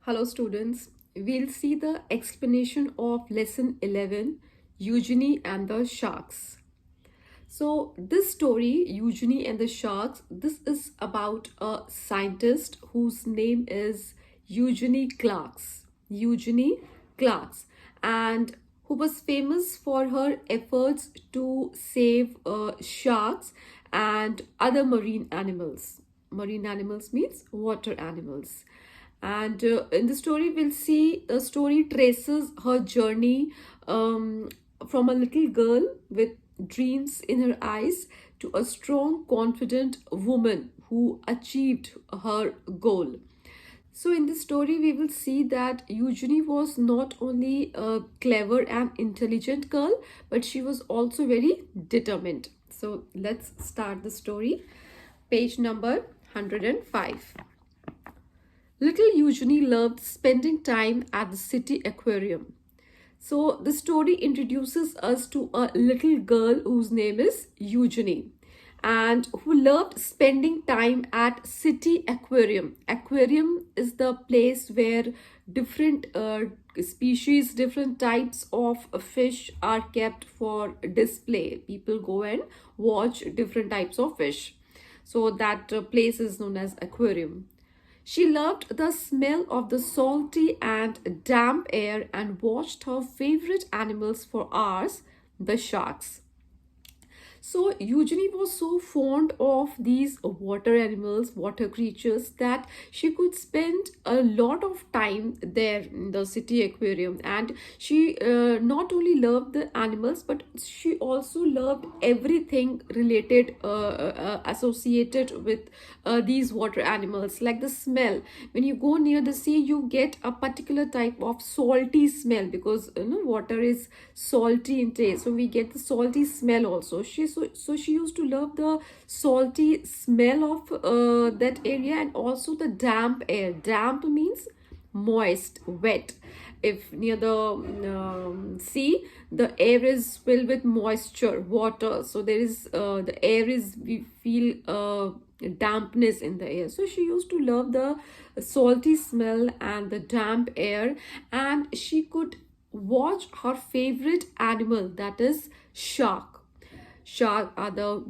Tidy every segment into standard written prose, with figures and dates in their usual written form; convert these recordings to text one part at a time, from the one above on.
Hello students, we'll see the explanation of lesson 11, Eugenie and the Sharks. So this story, Eugenie and the Sharks, this is about a scientist whose name is Eugenie Clarks. Eugenie Clarks, and who was famous for her efforts to save sharks and other marine animals. Marine animals means water animals. And in the story, we'll see the story traces her journey from a little girl with dreams in her eyes to a strong, confident woman who achieved her goal. So, in this story, we will see that Eugenie was not only a clever and intelligent girl, but she was also very determined. So, let's start the story. Page number 105. Little Eugenie loved spending time at the city aquarium. So the story introduces us to a little girl whose name is Eugenie and who loved spending time at city aquarium. Aquarium is the place where different species, different types of fish are kept for display. People go and watch different types of fish. So that place is known as aquarium. She loved the smell of the salty and damp air and watched her favorite animals for hours, the sharks. So Eugenie was so fond of these water animals, water creatures, that she could spend a lot of time there in the city aquarium. And she not only loved the animals, but she also loved everything related, associated with these water animals, like the smell. When you go near the sea, you get a particular type of salty smell because water is salty in taste, so we get the salty smell also. So she used to love the salty smell of that area, and also the damp air. Damp means moist, wet. If near the sea, the air is filled with moisture, water, so there is the air is, we feel dampness in the air. So she used to love the salty smell and the damp air, and she could watch her favorite animal, that is shark. Shark are the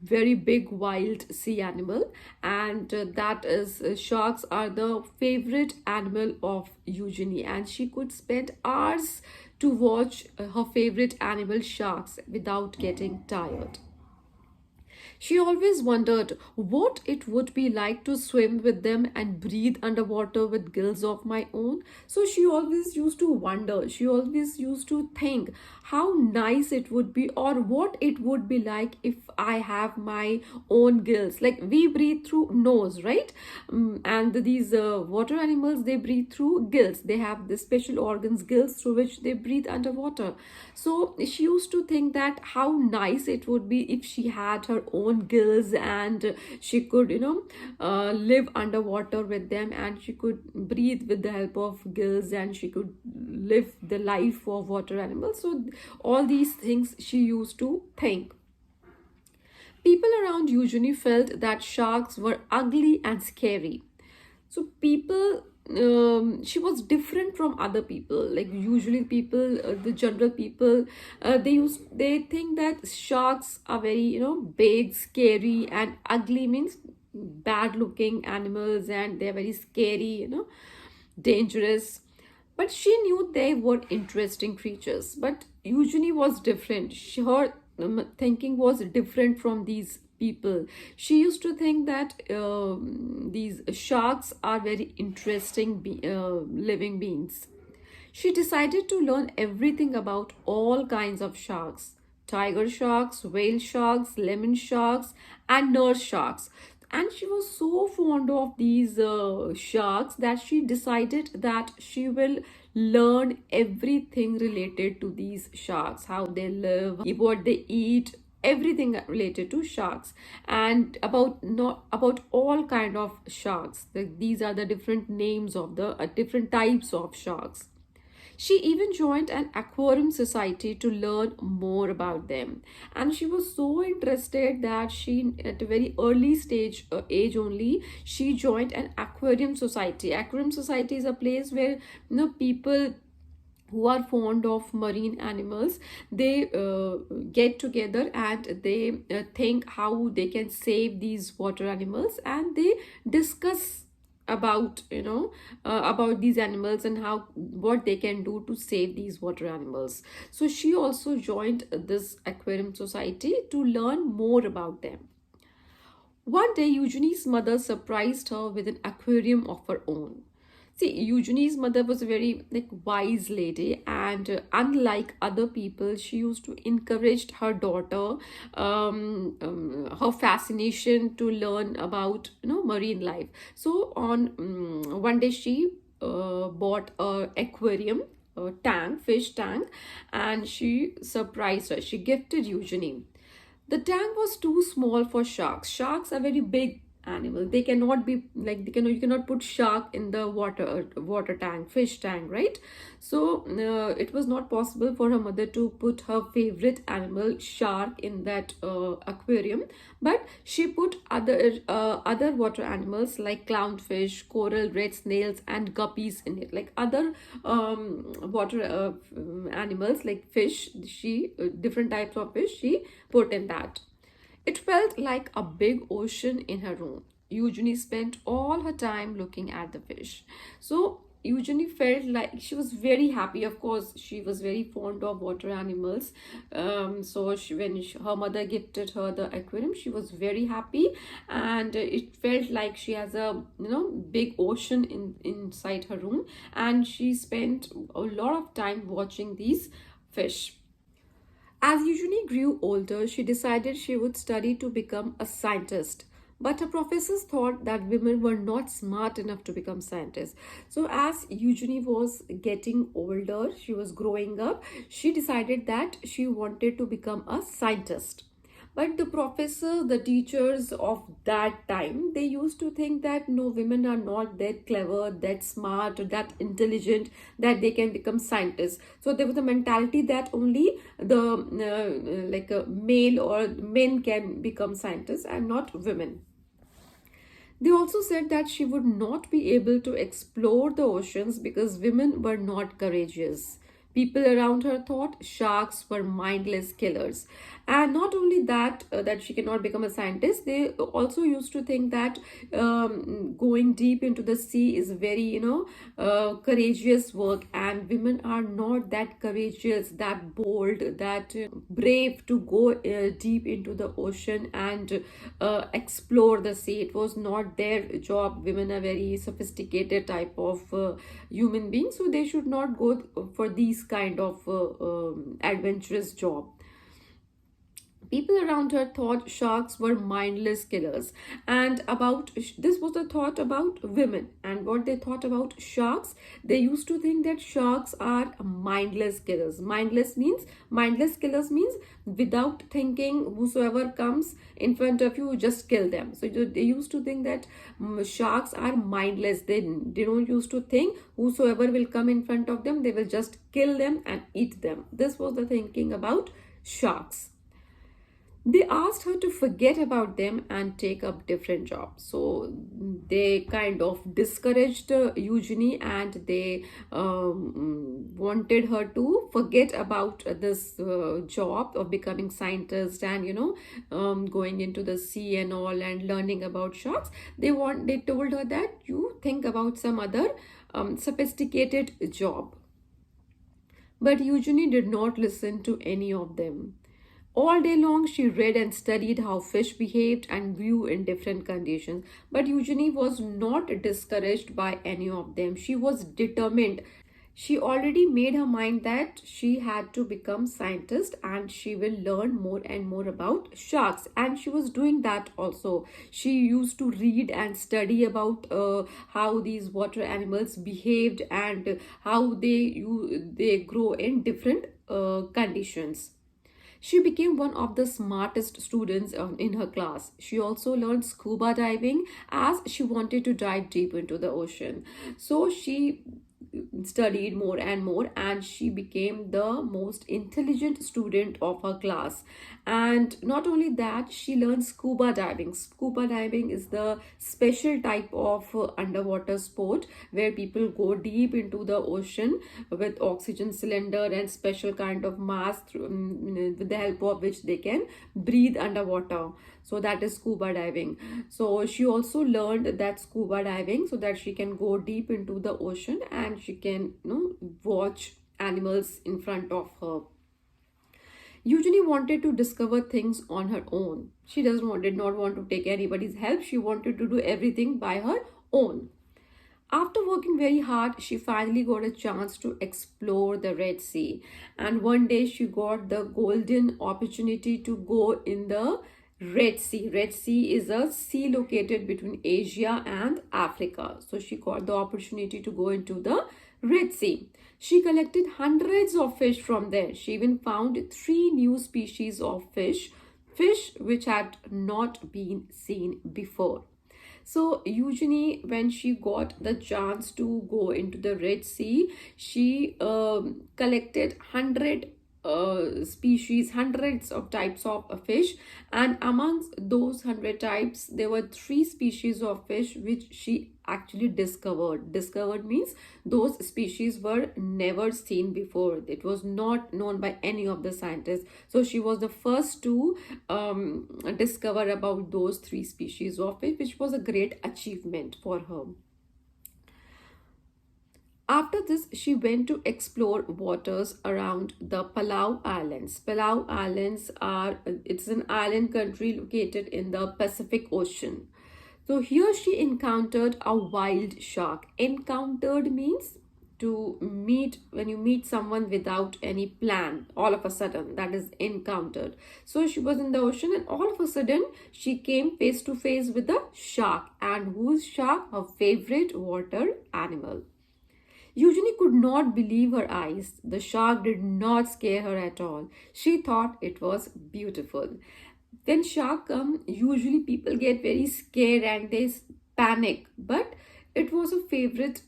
very big wild sea animal, and that is sharks are the favorite animal of Eugenie, and she could spend hours to watch her favorite animal, sharks, without getting tired. She always wondered what it would be like to swim with them and breathe underwater with gills of my own. So she always used to wonder, she always used to think how nice it would be, or what it would be like if I have my own gills. Like we breathe through nose, right? And these water animals, they breathe through gills. They have the special organs, gills, through which they breathe underwater. So she used to think that how nice it would be if she had her own gills, and she could live underwater with them, and she could breathe with the help of gills, and she could live the life of water animals. So all these things she used to think. People around Eugenie felt that sharks were ugly and scary. So people, she was different from other people. Like usually people, the general people, they think that sharks are very big, scary, and ugly means bad looking animals, and they're very scary, dangerous. But she knew they were interesting creatures. But Eugenie was different. Her thinking was different from these people. She used to think that these sharks are very interesting living beings. She decided to learn everything about all kinds of sharks: tiger sharks, whale sharks, lemon sharks, and nurse sharks. And she was so fond of these sharks that she decided that she will learn everything related to these sharks: how they live, what they eat, everything related to sharks, and about not about all kind of sharks. These are the different names of the different types of sharks. She even joined an aquarium society to learn more about them. And she was so interested that she, at a very early age only, she joined an aquarium society. Aquarium society is a place where people who are fond of marine animals, they get together and they think how they can save these water animals, and they discuss about about these animals and how what they can do to save these water animals. So she also joined this aquarium society to learn more about them. One day, Eugenie's mother surprised her with an aquarium of her own. See, Eugenie's mother was a very wise lady, and unlike other people, she used to encourage her daughter, her fascination to learn about marine life. So on one day, she bought a aquarium. A tank, fish tank, and she surprised her. She gifted Eugenie. The tank was too small for sharks. Sharks are very big animal. They cannot be you cannot put shark in the water tank, fish tank, right? So it was not possible for her mother to put her favorite animal, shark, in that aquarium. But she put other water animals like clownfish, coral, red snails, and guppies in it. Like other water animals like fish, she different types of fish she put in that. It felt like a big ocean in her room. Eugenie spent all her time looking at the fish. So Eugenie felt like she was very happy. Of course, she was very fond of water animals. So her mother gifted her the aquarium, she was very happy, and it felt like she has a big ocean inside her room, and she spent a lot of time watching these fish. As Eugenie grew older, she decided she would study to become a scientist. But her professors thought that women were not smart enough to become scientists. So, as Eugenie was getting older, she was growing up, she decided that she wanted to become a scientist. But the professors, the teachers of that time, they used to think that no, women are not that clever, that smart, or that intelligent that they can become scientists. So there was a mentality that only the male or men can become scientists and not women. They also said that she would not be able to explore the oceans because women were not courageous. People around her thought sharks were mindless killers. And not only that, that she cannot become a scientist, they also used to think that going deep into the sea is very, courageous work, and women are not that courageous, that bold, that brave to go deep into the ocean and explore the sea. It was not their job. Women are very sophisticated type of human beings, so they should not go for these kind of adventurous job. People around her thought sharks were mindless killers, and about this was the thought about women. And what they thought about sharks, they used to think that sharks are mindless killers. Mindless killers means without thinking, whosoever comes in front of you, just kill them. So they used to think that sharks are mindless. They don't used to think whosoever will come in front of them, they will just kill them and eat them. This was the thinking about sharks. They asked her to forget about them and take up different jobs. So they kind of discouraged Eugenie, and they wanted her to forget about this job of becoming scientist and going into the sea and all and learning about sharks. They told her that you think about some other sophisticated job. But Eugenie did not listen to any of them. All day long, she read and studied how fish behaved and grew in different conditions. But Eugenie was not discouraged by any of them. She was determined. She already made her mind that she had to become scientist and she will learn more and more about sharks. And she was doing that also. She used to read and study about how these water animals behaved and how they grow in different conditions. She became one of the smartest students in her class. She also learned scuba diving as she wanted to dive deep into the ocean. So she studied more and more, and she became the most intelligent student of her class. And not only that, she learned scuba diving. Scuba diving is the special type of underwater sport where people go deep into the ocean with oxygen cylinder and special kind of mask with the help of which they can breathe underwater. So that is scuba diving. So she also learned that scuba diving so that she can go deep into the ocean and she can, watch animals in front of her. Eugenie wanted to discover things on her own. She did not want to take anybody's help. She wanted to do everything by her own. After working very hard, she finally got a chance to explore the Red Sea. And one day she got the golden opportunity to go in the Red Sea. Red Sea is a sea located between Asia and Africa. So she got the opportunity to go into the Red Sea. She collected hundreds of fish from there. She even found three new species of fish which had not been seen before. So Eugenie, when she got the chance to go into the Red Sea, she collected hundreds of types of fish, and amongst those 100 types, there were three species of fish which she actually discovered. Discovered means those species were never seen before. It was not known by any of the scientists. So she was the first to discover about those three species of fish, which was a great achievement for her. After this, she went to explore waters around the Palau Islands. Palau Islands it's an island country located in the Pacific Ocean. So here she encountered a wild shark. Encountered means to meet, when you meet someone without any plan, all of a sudden, that is encountered. So she was in the ocean and all of a sudden she came face to face with a shark. And whose shark? Her favorite water animal. Eugenie could not believe her eyes. The shark did not scare her at all. She thought it was beautiful. When shark come, usually people get very scared and they panic. But it was a favorite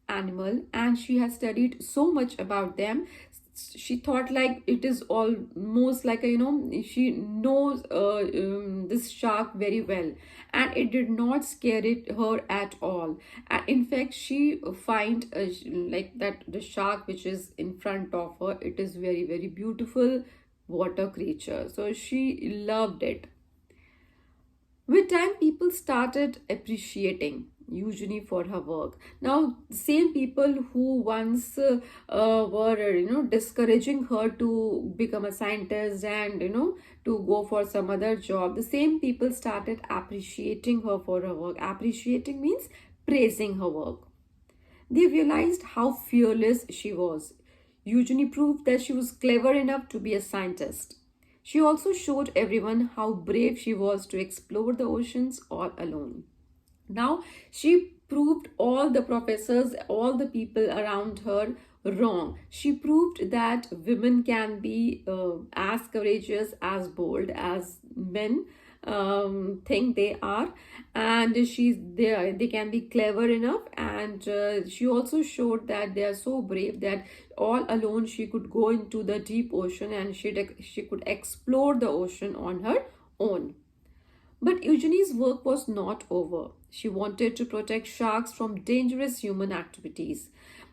animal and she has studied so much about them. She thought like it is almost like she knows this shark very well, and it did not scare her at all. And in fact, she find like that the shark which is in front of her, it is very, very beautiful water creature, so she loved it. With time, people started appreciating Eugenie for her work. Now, same people who once were, discouraging her to become a scientist and, to go for some other job, the same people started appreciating her for her work. Appreciating means praising her work. They realized how fearless she was. Eugenie proved that she was clever enough to be a scientist. She also showed everyone how brave she was to explore the oceans all alone. Now, she proved all the professors, all the people around her wrong. She proved that women can be as courageous, as bold as men think they are, and they can be clever enough. And she also showed that they are so brave that all alone she could go into the deep ocean and she could explore the ocean on her own. But Eugenie's work was not over. She wanted to protect sharks from dangerous human activities.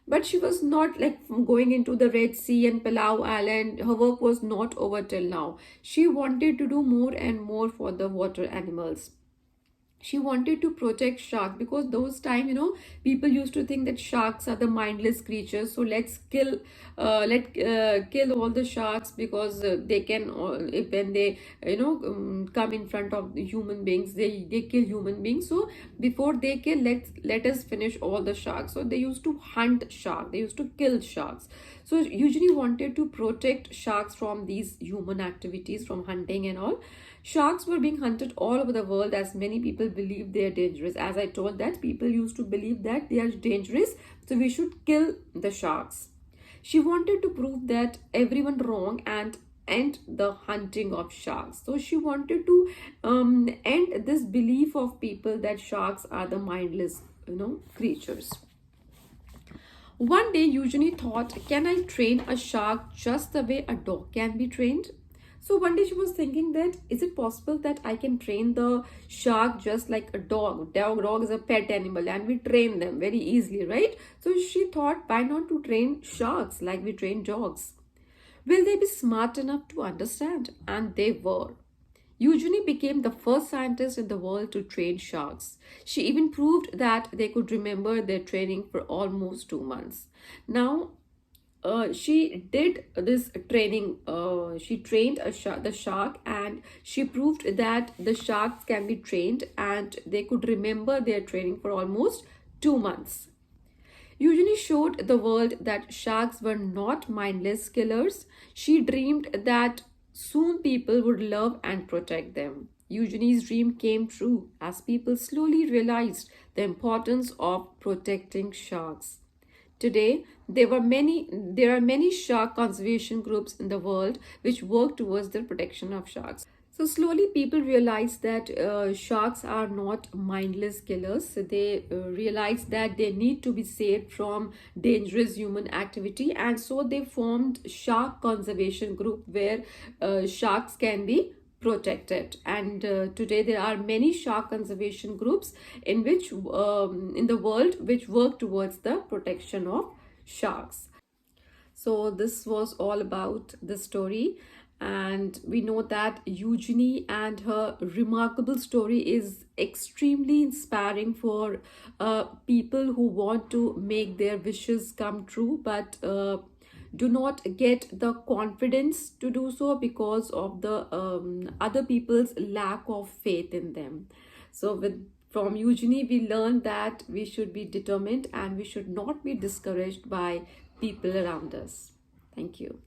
But she was not like going into the Red Sea and Palau Island. Her work was not over till now. She wanted to do more and more for the water animals. She wanted to protect sharks because those time, people used to think that sharks are the mindless creatures, so let's kill all the sharks because they can if when they come in front of the human beings, they kill human beings. So before they kill, let us finish all the sharks. So they used to hunt sharks, they used to kill sharks. So Eugenie wanted to protect sharks from these human activities, from hunting and all. Sharks were being hunted all over the world as many people believe they are dangerous. As I told, that people used to believe that they are dangerous, so we should kill the sharks. She wanted to prove that everyone wrong and end the hunting of sharks. So she wanted to end this belief of people that sharks are the mindless, creatures. One day, Eugenie thought, can I train a shark just the way a dog can be trained? So one day she was thinking that is it possible that I can train the shark just like a dog? Dog is a pet animal and we train them very easily, right? So she thought, why not to train sharks like we train dogs? Will they be smart enough to understand? And they were. Eugenie became the first scientist in the world to train sharks. She even proved that they could remember their training for almost 2 months. Now, she did this training. She trained the shark, and she proved that the sharks can be trained and they could remember their training for almost 2 months. Eugenie showed the world that sharks were not mindless killers. She dreamed that soon people would love and protect them. Eugenie's dream came true as people slowly realized the importance of protecting sharks. Today, there are many shark conservation groups in the world which work towards the protection of sharks. So slowly, people realize that sharks are not mindless killers. So they realize that they need to be saved from dangerous human activity, and so they formed shark conservation group where sharks can be protected. And today there are many shark conservation groups in the world which work towards the protection of sharks. So this was all about the story, and we know that Eugenie and her remarkable story is extremely inspiring for people who want to make their wishes come true, but do not get the confidence to do so because of the other people's lack of faith in them. So with from Eugenie, we learn that we should be determined and we should not be discouraged by people around us. Thank you.